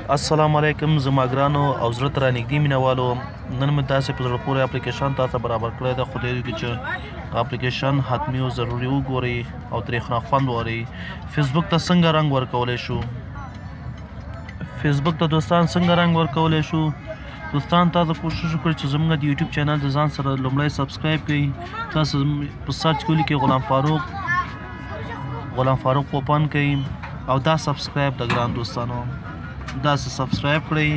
السلام علیکم زما ګرانو او زړه ته رانږدې مینهوالو، نن مې داسې په زړه پورې اپلیکیشن تاسو برابر کړی ده. خدای دې وکړي چې اپلیکیشن حتمي او ضروري وګورئ او ترې خوند واورئ. فیسبوک ته څنګه رنګ ورکولی شو، فیسبوک ته دوستان څنګه رنګ ورکولی شو. دوستان تاسو کوشش وکړئ چې زموږ د یوټیوب چینل د ځان سره لومړی سبسکرایب کړئ. تاسو په سرچ کې ولیکئ غلام فاروق اوپن کړئ او دا سبسکرایب د ګران دوستانو داسې سبسکرایب کړئ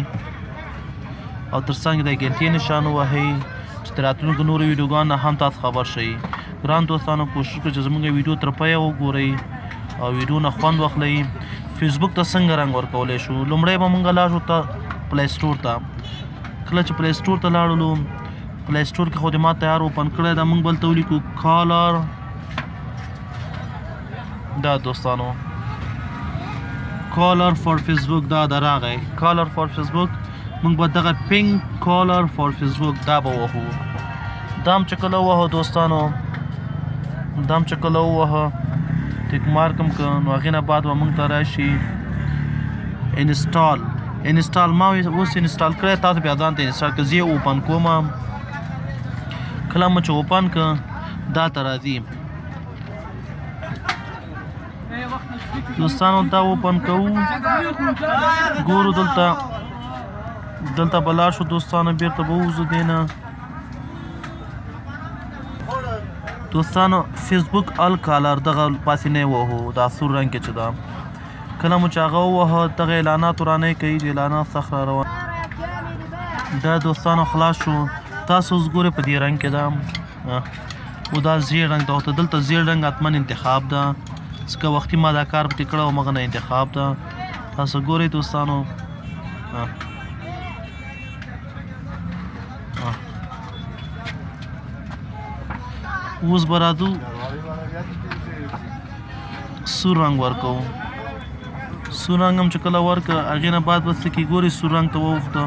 او تر څنګ د ګنټې نشان ووهئ چې د راتلونکو نورو ویډیوګانو نه هم تاسو خبر شئ. ګران دوستانو کوشش وکړئ چې زموږ ویډیو تر پایه وګورئ او ویډیو نه خوند واخلئ. فیسبوک ته څنګه رنګ ورکولی شو، لومړی به موږ لاړ شو پلی سټور ته. کله چې پلی سټور ته لاړلو، پلی سټور کې خو دې ما تیار اوپن کړی ده. موږ بل ته ولیکو کالر، دا دوستانو کالر فار فیسبوک، دا راغی کالر فار فیسبوک. موږ به دغه پینک کالر فار فیسبوک دا به ووهو. دا هم چې کله ووهو دوستانو، دا هم چې کله ووهه ټیک مارک هم که نو هغې نه بعد به موږ ته راشي انسټال. ما اوس انسټال کړی، تاسو بیا ځان ته انسټال کړئ. زه یې اوپن کوم. کله مو چې اوپن کړه دا ته راځي دوستانو. دا اوپن کوو، ګورو دلته به لاړ شو دوستانو، بیرته به ووځو دې نه. دوستانو فیسبوک ال کالر دغه پاسینی ووهو، دا سور رنګ کې چې ده. کله مو چې هغه ووهه دغه اعلانات ورانه کوي چې اعلانات سخت را روان. دا دوستانو خلاص شو. تاسو اوس ګورئ په دې رنګ کې ده او دا زیړ رنګ ته دلته زیړ رنګ حتمن انتخاب ده. ځکه وختي ما دا کار پکې کړی او مغه نه انتخاب ده. تاسو ګورئ دوستانو. اوس به راځو سور رنګ ورکوو. سور رنګ هم چې کله ورکړه هغې نه بعد به څه کې ګورئ سور رنګ ته واوښته.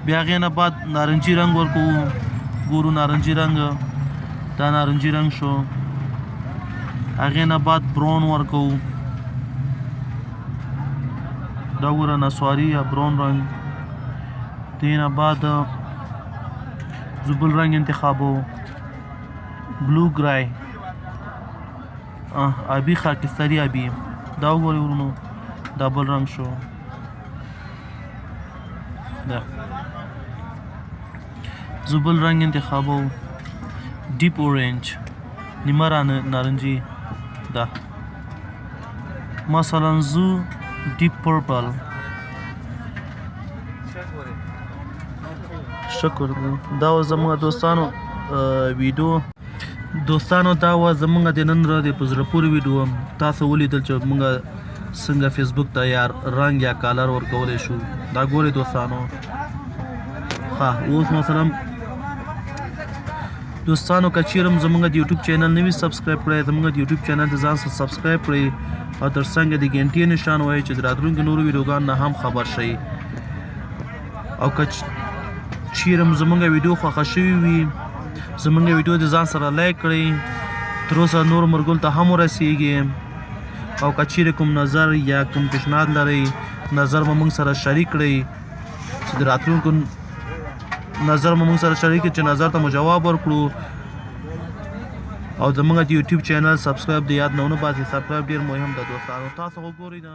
بیا هغې نه بعد نارنجي رنګ ورکوو. ګورو نارنجي رنګ، دا نارنجي رنګ شو. هغې نه بعد برون ورکوو. دا ګوره نسواري یا برون رنګ. دې نه بعد زه بل رنګ انتخابوو، بلو ګرای، آبي خاکستري آبي. دا وګورئ ورونو، دا بل رنګ شو. دا زه بل رنګ انتخابوو، ډیپ اورنج، نیمه نارنجي. دا مثلا زه ډیپ پرپل. شکر. دا و زموږ دوستانو ویډیو. دوستانو دا و زموږ د نن ورځې په زړه پورې ویډیو. تاسو ولیدل چې موږ څنګه فیسبوک ته یا رنګ یا کالر ورکولی شو. دا ګورئ دوستانو. اوس مثلا دوستانو که چیرې هم زموږ د یوټیوب چینل نه وي سبسکرایب کړی، زموږ د یوټیوب چینل ته ځان سره سبسکرایب کړئ او تر څنګ د ګنټې نشان ووهئ چې د راتلونکو نورو ویډیوګانو نه هم خبر شئ. او که چیرې هم زموږ ویډیو خوښه شوي وي، زموږ ویډیو د ځان سره لایک کړئ، تر اوسه نورو ملګرو ته هم ورسیږي. او که چیرې کوم نظر یا کوم پیشنهاد لرئ، نظر به موږ سره شریک کړئ چې د راتلونکو نظر به موږ سره شریک کړئ چې نظر ته مو جواب ورکړو. او زموږ د یوټیوب چینل سبسکرایب د یاد نه ونه باسئ. سبسکرایب ډېر مهم ده دوستانو. تاسو وګورئ نه